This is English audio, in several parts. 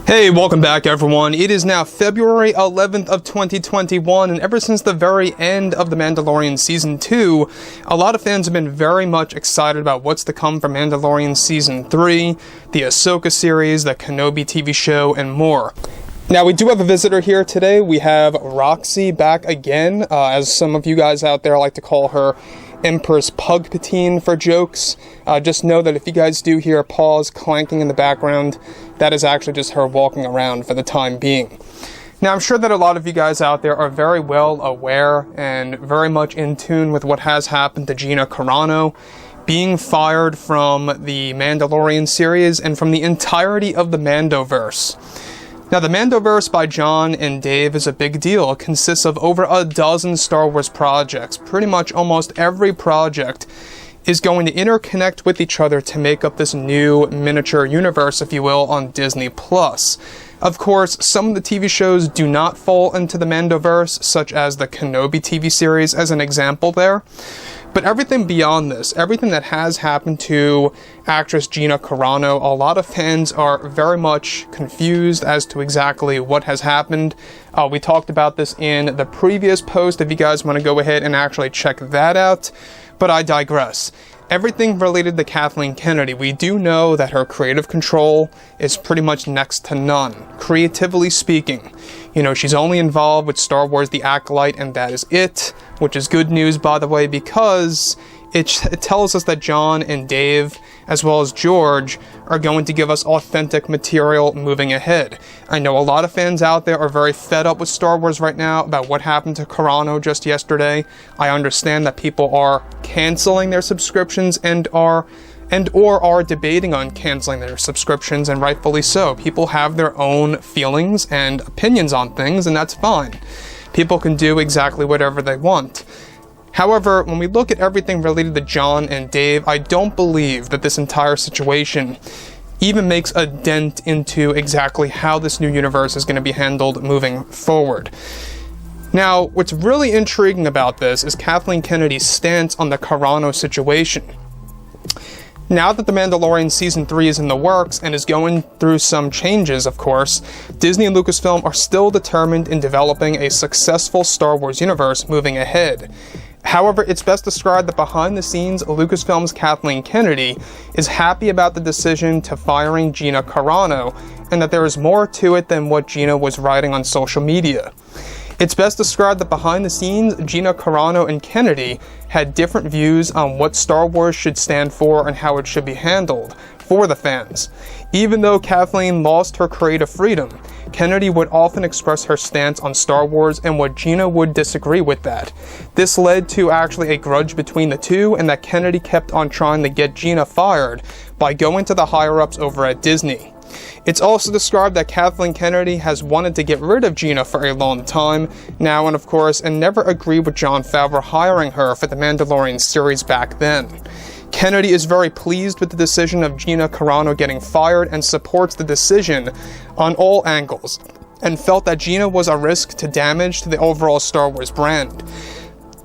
Hey, welcome back everyone. It is now February 11th of 2021, and ever since the very end of The Mandalorian Season 2, a lot of fans have been very much excited about what's to come from Mandalorian Season 3, the Ahsoka Series, the Kenobi TV show, and more. Now, we do have a visitor here today. We have Roxy back again, as some of you guys out there like to call her Empress Pugpatine for jokes. Just know that if you guys do hear paws clanking in the background, that is actually just her walking around for the time being. Now, I'm sure that a lot of you guys out there are very well aware and very much in tune with what has happened to Gina Carano, being fired from the Mandalorian series and from the entirety of the mandoverse. Now, the mandoverse by John and Dave is a big deal. It consists of over a dozen Star Wars projects. Pretty much almost every project is going to interconnect with each other to make up this new miniature universe, if you will, on Disney+. Of course, some of the TV shows do not fall into the mandoverse, such as the Kenobi TV series as an example there. But everything beyond this, everything that has happened to actress Gina Carano, a lot of fans are very much confused as to exactly what has happened. We talked about this in the previous post, if you guys want to go ahead and actually check that out. But I digress. Everything related to Kathleen Kennedy, we do know that her creative control is pretty much next to none, creatively speaking. You know, she's only involved with Star Wars The Acolyte, and that is it, which is good news, by the way, because it tells us that John and Dave, as well as George, are going to give us authentic material moving ahead. I know a lot of fans out there are very fed up with Star Wars right now about what happened to Carano just yesterday. I understand that people are canceling their subscriptions or are debating on canceling their subscriptions, and rightfully so. People have their own feelings and opinions on things, and that's fine. People can do exactly whatever they want. However, when we look at everything related to John and Dave, I don't believe that this entire situation even makes a dent into exactly how this new universe is going to be handled moving forward. Now, what's really intriguing about this is Kathleen Kennedy's stance on the Carano situation. Now that The Mandalorian Season 3 is in the works and is going through some changes, of course, Disney and Lucasfilm are still determined in developing a successful Star Wars universe moving ahead. However, it's best described that behind the scenes, Lucasfilm's Kathleen Kennedy is happy about the decision to firing Gina Carano, and that there is more to it than what Gina was writing on social media. It's best described that behind the scenes, Gina Carano and Kennedy had different views on what Star Wars should stand for and how it should be handled for the fans. Even though Kathleen lost her creative freedom, Kennedy would often express her stance on Star Wars, and what Gina would disagree with that. This led to actually a grudge between the two, and that Kennedy kept on trying to get Gina fired by going to the higher-ups over at Disney. It's also described that Kathleen Kennedy has wanted to get rid of Gina for a long time now, and of course, and never agreed with Jon Favreau hiring her for the Mandalorian series back then. Kennedy is very pleased with the decision of Gina Carano getting fired and supports the decision on all angles, and felt that Gina was a risk to damage to the overall Star Wars brand.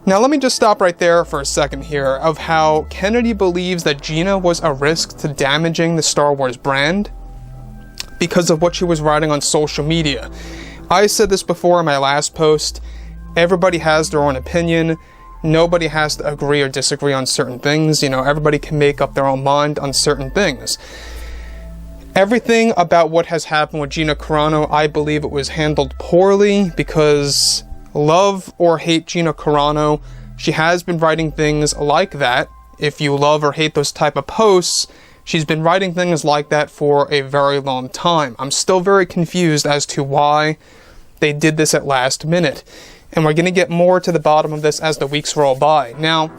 Now let me just stop right there for a second here of how Kennedy believes that Gina was a risk to damaging the Star Wars brand because of what she was writing on social media. I said this before in my last post. Everybody has their own opinion. Nobody has to agree or disagree on certain things. You know, everybody can make up their own mind on certain things. Everything about what has happened with Gina Carano, I believe it was handled poorly, because love or hate Gina Carano, she has been writing things like that. If you love or hate those type of posts, she's been writing things like that for a very long time. I'm still very confused as to why they did this at last minute. And we're going to get more to the bottom of this as the weeks roll by. Now,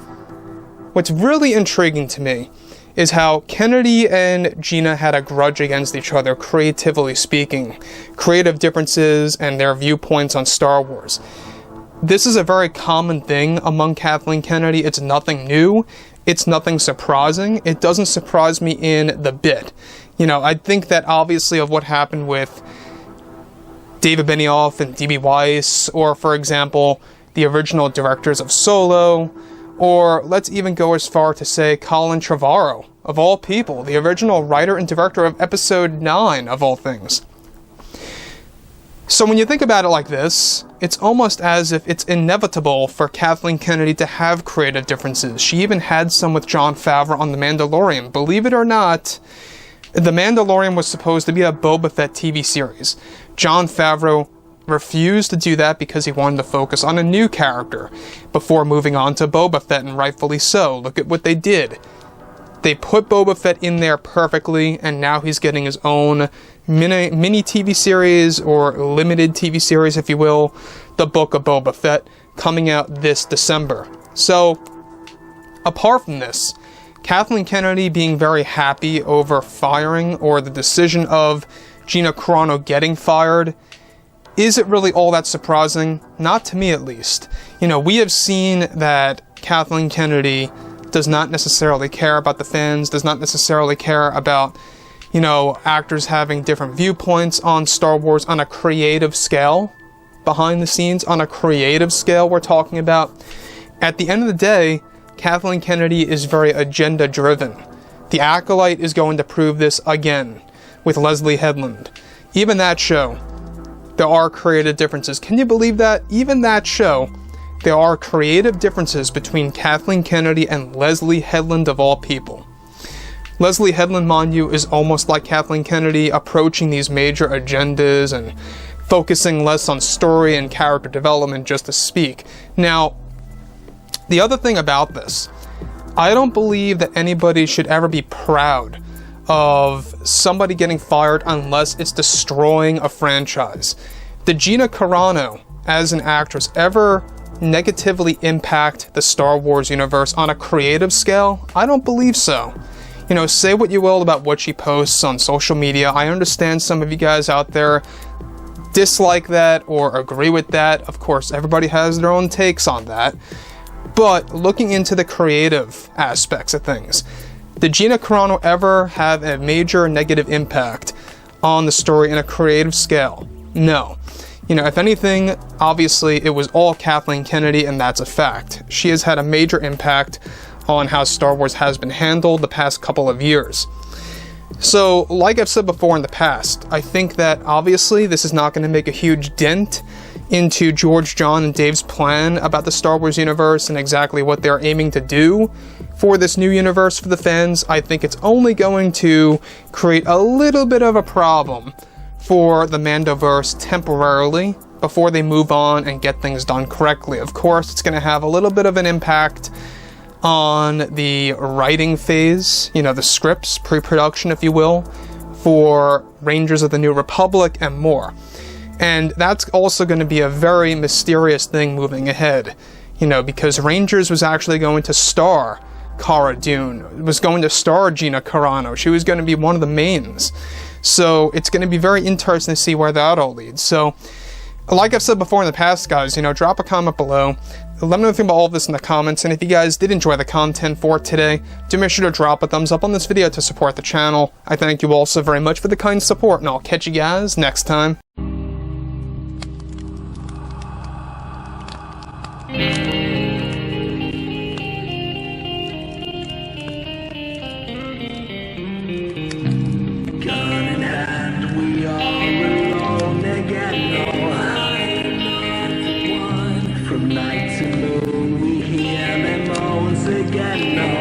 what's really intriguing to me is how Kennedy and Gina had a grudge against each other, creatively speaking. Creative differences and their viewpoints on Star Wars. This is a very common thing among Kathleen Kennedy. It's nothing new. It's nothing surprising. It doesn't surprise me in the bit. You know, I think that obviously of what happened with David Benioff and D.B. Weiss, or for example, the original directors of Solo, or let's even go as far to say Colin Trevorrow, of all people, the original writer and director of Episode 9, of all things. So when you think about it like this, it's almost as if it's inevitable for Kathleen Kennedy to have creative differences. She even had some with Jon Favreau on The Mandalorian. Believe it or not, The Mandalorian was supposed to be a Boba Fett TV series. Jon Favreau refused to do that because he wanted to focus on a new character before moving on to Boba Fett, and rightfully so. Look at what they did. They put Boba Fett in there perfectly, and now he's getting his own mini TV series, or limited TV series, if you will, The Book of Boba Fett, coming out this December. So, apart from this, Kathleen Kennedy being very happy over firing, or the decision of Gina Carano getting fired, is it really all that surprising? Not to me, at least. You know, we have seen that Kathleen Kennedy does not necessarily care about the fans, does not necessarily care about, you know, actors having different viewpoints on Star Wars on a creative scale. Behind the scenes, on a creative scale, we're talking about. At the end of the day, Kathleen Kennedy is very agenda-driven. The Acolyte is going to prove this again with Leslie Headland. Even that show, there are creative differences. Can you believe that? Even that show, there are creative differences between Kathleen Kennedy and Leslie Headland, of all people. Leslie Headland, mind you, is almost like Kathleen Kennedy, approaching these major agendas and focusing less on story and character development, just to speak. Now, the other thing about this, I don't believe that anybody should ever be proud of somebody getting fired unless it's destroying a franchise. Did Gina Carano, as an actress, ever negatively impact the Star Wars universe on a creative scale? I don't believe so. You know, say what you will about what she posts on social media. I understand some of you guys out there dislike that or agree with that. Of course, everybody has their own takes on that. But looking into the creative aspects of things, did Gina Carano ever have a major negative impact on the story in a creative scale? No. You know, if anything, obviously it was all Kathleen Kennedy, and that's a fact. She has had a major impact on how Star Wars has been handled the past couple of years. So, like I've said before in the past, I think that obviously this is not going to make a huge dent into George, John, and Dave's plan about the Star Wars universe and exactly what they're aiming to do for this new universe for the fans. I think it's only going to create a little bit of a problem for the mandoverse temporarily before they move on and get things done correctly. Of course, it's going to have a little bit of an impact on the writing phase, you know, the scripts, pre-production, if you will, for Rangers of the New Republic and more. And that's also going to be a very mysterious thing moving ahead, you know, because Rangers was actually going to star Cara Dune, was going to star Gina Carano. She was going to be one of the mains. So it's going to be very interesting to see where that all leads. So, like I've said before in the past, guys, you know, drop a comment below. Let me know anything about all of this in the comments, and if you guys did enjoy the content for today, do make sure to drop a thumbs up on this video to support the channel. I thank you all so very much for the kind support, and I'll catch you guys next time. From night to moon, we hear them moans again.